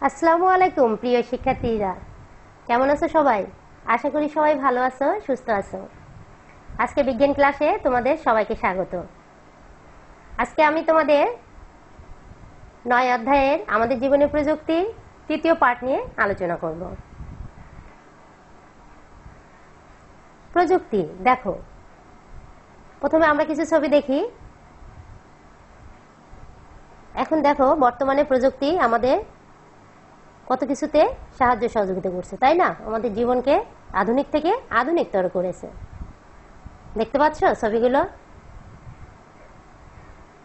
আসসালামু আলাইকুম প্রিয় শিক্ষার্থীরা, কেমন আছো সবাই? আশা করি সবাই ভালো আছো, সুস্থ আছো। আজকে বিজ্ঞান ক্লাসে তোমাদের সবাইকে স্বাগত। আজকে আমি তোমাদের 9 অধ্যায়ের আমাদের জীবনের প্রযুক্তি তৃতীয় পাঠ নিয়ে আলোচনা করব। প্রযুক্তি দেখো, প্রথমে আমরা কিছু ছবি দেখি। এখন দেখো বর্তমানে প্রযুক্তি আমাদের কত কিছুতে সাহায্য সহযোগিতা করছে, তাই না? আমাদের জীবনকে আধুনিক থেকে আধুনিকতর করেছে। দেখতে পাচ্ছ ছবিগুলো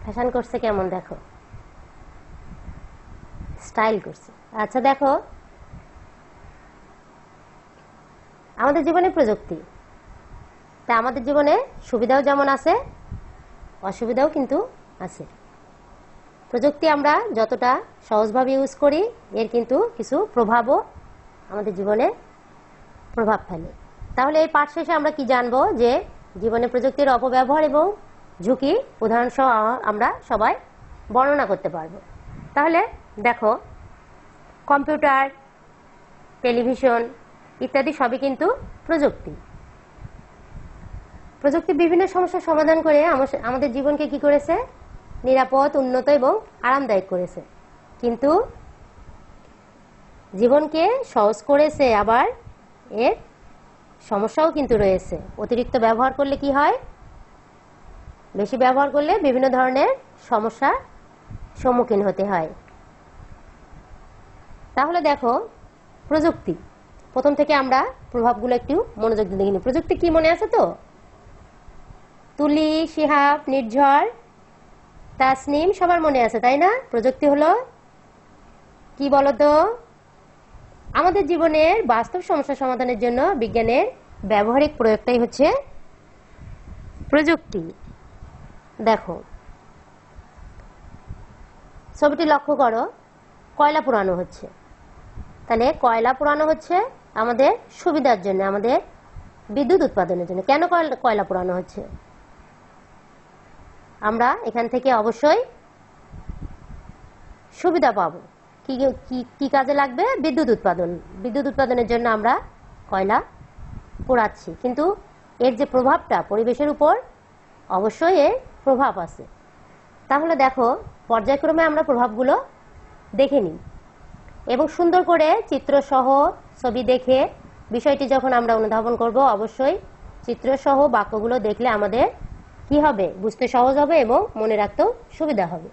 ফ্যাশন করছে কেমন, দেখো স্টাইল করছে। আচ্ছা দেখো, আমাদের জীবনে প্রযুক্তি, তা আমাদের জীবনে সুবিধাও যেমন আছে, অসুবিধাও কিন্তু আছে। প্রযুক্তি আমরা যতটা সহজভাবে ইউজ করি, এর কিন্তু কিছু প্রভাবও আমাদের জীবনে প্রভাব ফেলে। তাহলে এই পাঠ শেষে আমরা কি জানবো? যে জীবনে প্রযুক্তির অপব্যবহার এবং ঝুঁকি উদাহরণ সহ আমরা সবাই বর্ণনা করতে পারবো। তাহলে দেখো, কম্পিউটার, টেলিভিশন ইত্যাদি সবই কিন্তু প্রযুক্তি। প্রযুক্তি বিভিন্ন সমস্যার সমাধান করে আমাদের জীবনকে কি করেছে? নিরাপদ, উন্নত এবং আরামদায়ক করেছে। কিন্তু জীবনকে সহজ করেছে, আবার এর সমস্যাও কিন্তু রয়েছে। অতিরিক্ত ব্যবহার করলে কি হয়? বেশি ব্যবহার করলে বিভিন্ন ধরনের সমস্যার সম্মুখীন হতে হয়। তাহলে দেখো, প্রযুক্তি প্রথম থেকে আমরা প্রভাবগুলো একটু মনোযোগ দিয়ে দেখি। প্রযুক্তি কি মনে আছে তো? তুলি, শিহাব, নির্ঝর, তাসনিম সবার মনে আছে, তাই না? প্রযুক্তি হলো কি বলতো? আমাদের জীবনের বাস্তব সমস্যা সমাধানের জন্য বিজ্ঞানের ব্যবহারিক প্রয়োগটাই হচ্ছে প্রযুক্তি। দেখো ছবিটি লক্ষ্য করো, কয়লা পোড়ানো হচ্ছে। তাহলে কয়লা পোড়ানো হচ্ছে আমাদের সুবিধার জন্য, আমাদের বিদ্যুৎ উৎপাদনের জন্য। কেন কয়লা পোড়ানো হচ্ছে? আমরা এখান থেকে অবশ্যই সুবিধা পাবো। কি কাজে লাগবে? বিদ্যুৎ উৎপাদন। বিদ্যুৎ উৎপাদনের জন্য আমরা কয়লা পোড়াচ্ছি, কিন্তু এর যে প্রভাবটা পরিবেশের উপর, অবশ্যই এর প্রভাব আছে। তাহলে দেখো, পর্যায়ক্রমে আমরা প্রভাবগুলো দেখে নিই এবং সুন্দর করে চিত্রসহ ছবি দেখে বিষয়টি যখন আমরা অনুধাবন করব, অবশ্যই চিত্রসহ বাক্যগুলো দেখলে আমাদের কি হবে? বুঝতে সহজ হবে এবং মনে রাখতেও সুবিধা হবে।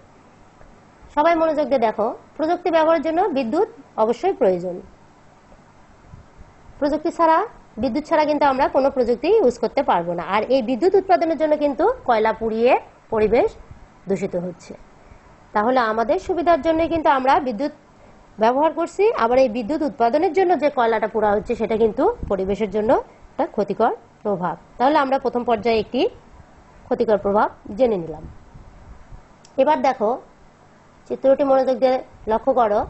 সবাই মনোযোগ দিয়ে দেখো, প্রযুক্তি ব্যবহারের জন্য বিদ্যুৎ অবশ্যই প্রয়োজন। প্রযুক্তি ছাড়া, বিদ্যুৎ ছাড়া কিন্তু আমরা কোনো প্রযুক্তি ইউজ করতে পারবো না। আর এই বিদ্যুৎ উৎপাদনের জন্য কিন্তু কয়লা পুড়িয়ে পরিবেশ দূষিত হচ্ছে। তাহলে আমাদের সুবিধার জন্য কিন্তু আমরা বিদ্যুৎ ব্যবহার করছি, আবার এই বিদ্যুৎ উৎপাদনের জন্য যে কয়লাটা পোড়া হচ্ছে সেটা কিন্তু পরিবেশের জন্য একটা ক্ষতিকর প্রভাব। তাহলে আমরা প্রথম পর্যায়ে একটি ক্ষতিকর প্রভাব জেনে নিলাম। এবার দেখো, চিত্রটি মনোযোগ দিয়ে লক্ষ্য করো।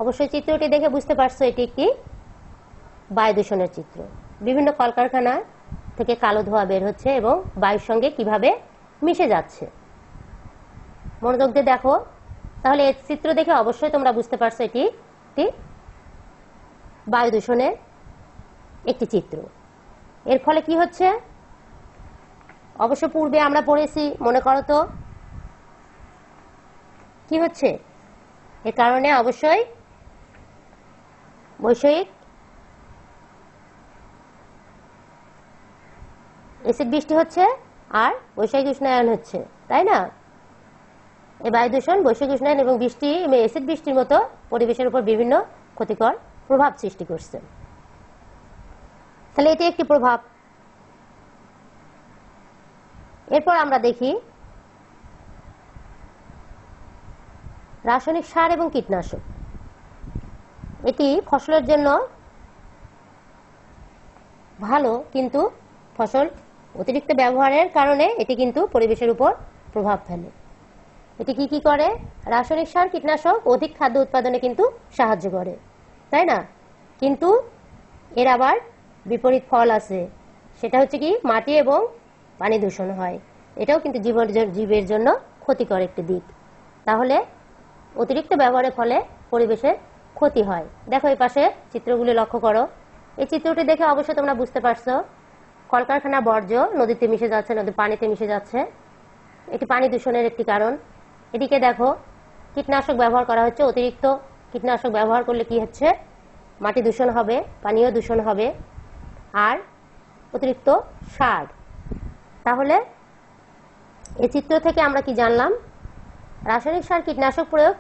অবশ্যই চিত্রটি দেখে বুঝতে পারছো এটি একটি বায়ু দূষণের চিত্র। বিভিন্ন কলকারখানা থেকে কালো ধোঁয়া বের হচ্ছে এবং বায়ুর সঙ্গে কিভাবে মিশে যাচ্ছে। মনোযোগ দিয়ে দেখো, তাহলে এই চিত্র দেখে অবশ্যই তোমরা বুঝতে পারছো এটি একটি বায়ু দূষণের একটি চিত্র। এর ফলে কি হচ্ছে? অবশ্য পূর্বে আমরা পড়েছি, মনে করো তো কি হচ্ছে? এর কারণে অবশ্যই বৈষয়িক এসিড বৃষ্টি হচ্ছে আর বৈষয়িক উষ্ণায়ন হচ্ছে, তাই না? এই বায়ু দূষণ, বৈষয়িক উষ্ণায়ন এবং বৃষ্টি, এসিড বৃষ্টির মতো পরিবেশের উপর বিভিন্ন ক্ষতিকর প্রভাব সৃষ্টি করছে। তাহলে এটি একটি প্রভাব। এরপর আমরা দেখি রাসায়নিক সার এবং কীটনাশক। এটি ফসলের জন্য ভালো, কিন্তু ফসল অতিরিক্ত ব্যবহারের কারণে এটি কিন্তু পরিবেশের উপর প্রভাব ফেলে। এটি কি করে? রাসায়নিক সার, কীটনাশক অধিক খাদ্য উৎপাদনে কিন্তু সাহায্য করে, তাই না? কিন্তু এর আবার বিপরীত ফল আছে। সেটা হচ্ছে কি? মাটি এবং পানি দূষণ হয়। এটাও কিন্তু জীবের জন্য ক্ষতিকর একটি দিক। তাহলে অতিরিক্ত ব্যবহারের ফলে পরিবেশের ক্ষতি হয়। দেখো এই পাশে চিত্রগুলি লক্ষ্য করো। এই চিত্রটি দেখে অবশ্যই তোমরা বুঝতে পারছো কলকারখানা বর্জ্য নদীতে মিশে যাচ্ছে, নদীর পানিতে মিশে যাচ্ছে। এটি পানি দূষণের একটি কারণ। এদিকে দেখো কীটনাশক ব্যবহার করা হচ্ছে। অতিরিক্ত কীটনাশক ব্যবহার করলে কি হচ্ছে, মাটি দূষণ হবে, পানীয় দূষণ হবে, আর অতিরিক্ত সার। তাহলে এই চিত্র থেকে আমরা কি জানলাম, রাসায়নিক সার কীটনাশক প্রয়োগ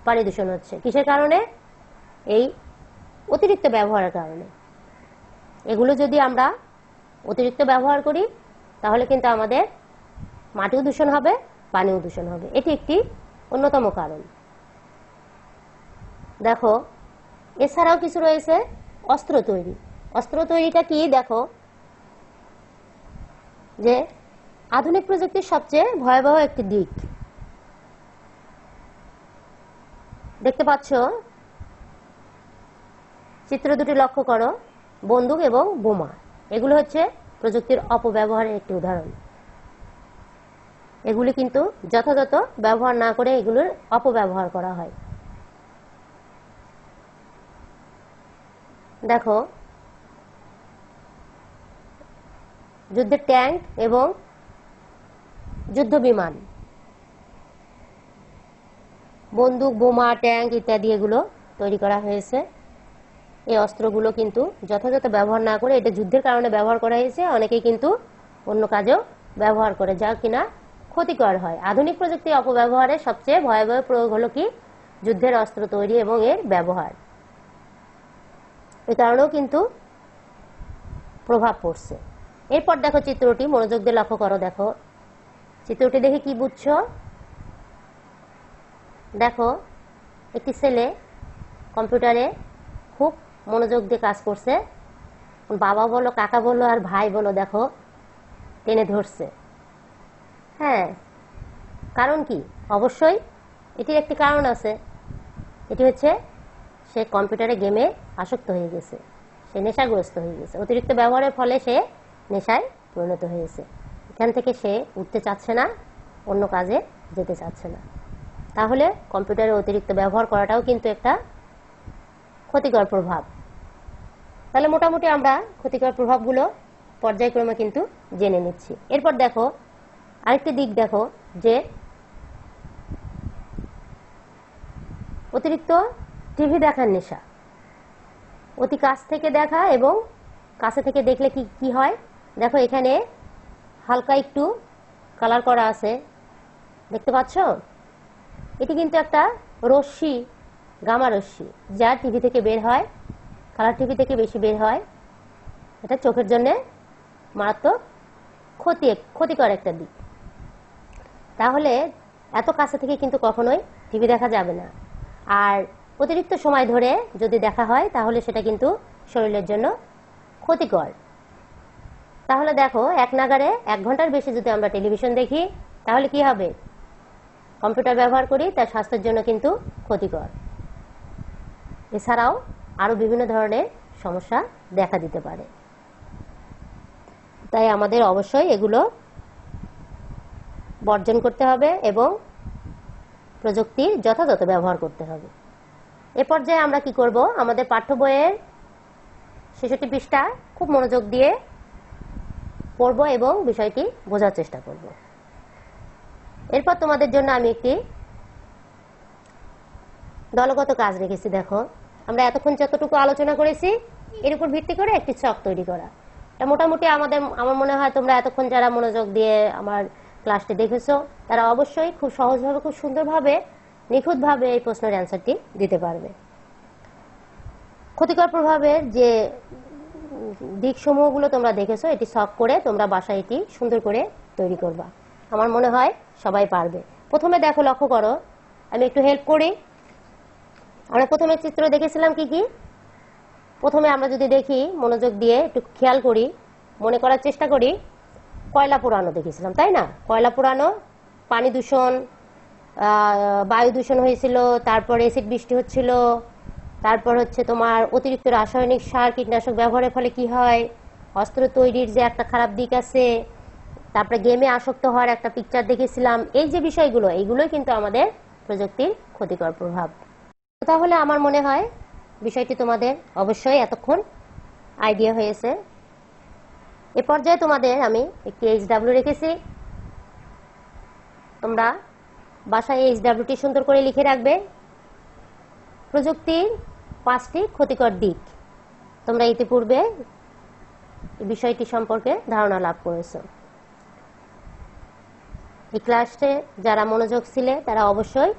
পানি দূষণ হচ্ছে কিসের কারণে, এই অতিরিক্ত ব্যবহারের কারণে। এগুলো যদি আমরা অতিরিক্ত ব্যবহার করি তাহলে কিন্তু আমাদের মাটিও দূষণ হবে, পানিও দূষণ হবে। এটি একটি অন্যতম কারণ। দেখো এছাড়াও কিছু রয়েছে অস্ত্র তৈরি। অস্ত্র তৈরিটা কি, দেখো যে আধুনিক প্রযুক্তির সবচেয়ে ভয়াবহ একটি দিক। দেখতে পাচ্ছ চিত্র দুটি লক্ষ্য করো, বন্দুক এবং বোমা। এগুলো হচ্ছে প্রযুক্তির অপব্যবহারের একটি উদাহরণ। এগুলি কিন্তু যথাযথ ব্যবহার না করে এগুলোর অপব্যবহার করা হয়। দেখো যুদ্ধের ট্যাঙ্ক এবং যুদ্ধ বিমান, বন্দুক, বোমা, ট্যাঙ্ক ইত্যাদি এগুলো তৈরি করা হয়েছে। এই অস্ত্রগুলো কিন্তু যথাযথ ব্যবহার না করে, এটা যুদ্ধের কারণে ব্যবহার করা হয়েছে, অনেকেই কিন্তু অন্য কাজেও ব্যবহার করে যা কিনা ক্ষতিকর হয়। আধুনিক প্রযুক্তির অপব্যবহারের সবচেয়ে ভয়াবহ প্রয়োগ হলো কি, যুদ্ধের অস্ত্র তৈরি এবং এর ব্যবহার। এই কারণেও কিন্তু প্রভাব পড়ছে। এরপর দেখো চিত্রটি মনোযোগ দিয়ে লক্ষ্য করো। দেখো চিত্রটি দেখে কি বুঝছো, দেখো একটি ছেলে কম্পিউটারে খুব মনোযোগ দিয়ে কাজ করছে। বাবা বলো, কাকা বলো আর ভাই বলো, দেখো টেনে ধরছে। হ্যাঁ, কারণ কি, অবশ্যই এটির একটি কারণ আছে। এটি হচ্ছে সে কম্পিউটারে গেমে আসক্ত হয়ে গেছে, সে নেশাগ্রস্ত হয়ে গেছে। অতিরিক্ত ব্যবহারের ফলে সে নেশায় পরিণত হয়েছে। এখান থেকে সে উঠতে চাচ্ছে না, অন্য কাজে যেতে চাচ্ছে না। তাহলে কম্পিউটারের অতিরিক্ত ব্যবহার করাটাও কিন্তু একটা ক্ষতিকর প্রভাব। তাহলে মোটামুটি আমরা ক্ষতিকর প্রভাবগুলো পর্যায়ক্রমে কিন্তু জেনে নিচ্ছি। এরপর দেখো আরেকটি দিক, দেখো যে অতিরিক্ত টিভি দেখার নেশা। অতি কাছ থেকে দেখা এবং কাছে থেকে দেখলে কি কি হয়, দেখো এখানে হালকা একটু কালার করা আছে, দেখতে পাচ্ছ? এটি কিন্তু একটা রশ্মি, গামা রশ্মি, যা টিভি থেকে বের হয়, কালার টিভি থেকে বেশি বের হয়। এটা চোখের জন্য মারাত্মক ক্ষতিকর একটা দিক। তাহলে এত কাছে থেকে কিন্তু কখনোই টিভি দেখা যাবে না। আর অতিরিক্ত সময় ধরে যদি দেখা হয় তাহলে সেটা কিন্তু শরীরের জন্য ক্ষতিকর। তাহলে দেখো এক নাগাড়ে 1 ঘন্টার বেশি যদি আমরা টেলিভিশন দেখি তাহলে কি হবে, কম্পিউটার ব্যবহার করি, তার স্বাস্থ্যের জন্য কিন্তু ক্ষতিকর। এছাড়াও আরো বিভিন্ন ধরনের সমস্যা দেখা দিতে পারে। তাই আমাদের অবশ্যই এগুলো বর্জন করতে হবে এবং প্রযুক্তির যথাযথ ব্যবহার করতে হবে। এ পর্যায়ে আমরা কি করব, আমাদের পাঠ্য বইয়ের ৬৬ পৃষ্ঠা খুব মনোযোগ দিয়ে পড়ব এবং বিষয়টি বোঝার চেষ্টা করব। এরপর তোমাদের জন্য আমি একটি দলগত কাজ রেখেছি। দেখো আমরা এতক্ষণ যতটুকু আলোচনা করেছি এর উপর ভিত্তি করে একটি ছক তৈরি করা। এটা মোটামুটি আমার মনে হয় তোমরা এতক্ষণ যারা মনোযোগ দিয়ে আমার ক্লাসটি দেখেছো তারা অবশ্যই খুব সহজভাবে, খুব সুন্দরভাবে, নিখুঁতভাবে এই প্রশ্নের অ্যান্সারটি দিতে পারবে। ক্ষতিকর প্রভাবের যে দিকসমূহগুলো তোমরা দেখেছো এটি ছক করে তোমরা বাসায় এটি সুন্দর করে তৈরি করবা। আমার মনে হয় সবাই পারবে। প্রথমে দেখো, লক্ষ্য করো, আমি একটু হেল্প করি। আমরা প্রথমে চিত্র দেখেছিলাম কি কি। প্রথমে আমরা যদি দেখি, মনোযোগ দিয়ে একটু খেয়াল করি, মনে করার চেষ্টা করি, কয়লা পোড়ানো দেখেছিলাম, তাই না? কয়লা পোড়ানো, পানি দূষণ, বায়ু দূষণ হয়েছিল, তারপর এসিড বৃষ্টি হচ্ছিল, তারপর হচ্ছে তোমার অতিরিক্ত রাসায়নিক সার কীটনাশক ব্যবহারের ফলে কি হয়, অস্ত্র তৈরির যে একটা খারাপ দিক আছে, তারপরে গেমে আসক্ত হওয়ার একটা পিকচার দেখেছিলাম। এই যে বিষয়গুলো, এইগুলোই কিন্তু আমাদের প্রযুক্তির ক্ষতিকর প্রভাব। তাহলে আমার মনে হয় বিষয়টি তোমাদের অবশ্যই এতক্ষণ আইডিয়া হয়েছে। এ পর্যায়ে তোমাদের আমি একটি HW রেখেছি, তোমরা বাসায় HWটি সুন্দর করে লিখে রাখবে। প্রযুক্তির 5টি ক্ষতিকর দিক, তোমরা ইতিপূর্বে এই বিষয়টি সম্পর্কে ধারণা লাভ করেছো। এই ক্লাসে যারা মনোযোগ ছিলে তারা অবশ্যই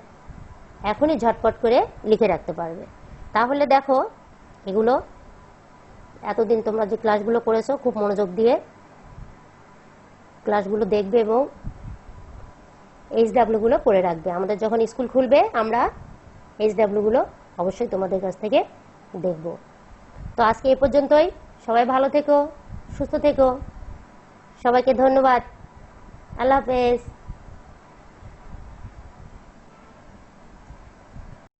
এখনই ঝটপট করে লিখে রাখতে পারবে। তাহলে দেখো, এগুলো এতদিন তোমরা যে ক্লাসগুলো করেছো খুব মনোযোগ দিয়ে ক্লাসগুলো দেখবে এবং HW গুলো করে রাখবে। আমাদের যখন স্কুল খুলবে আমরা HW গুলো অবশ্যই তোমাদের কাছ থেকে দেখব। তো আজকে এই পর্যন্তই। সবাই ভালো থেকো, সুস্থ থেকো। সবাইকে ধন্যবাদ। আল্লাহ হাফেজ।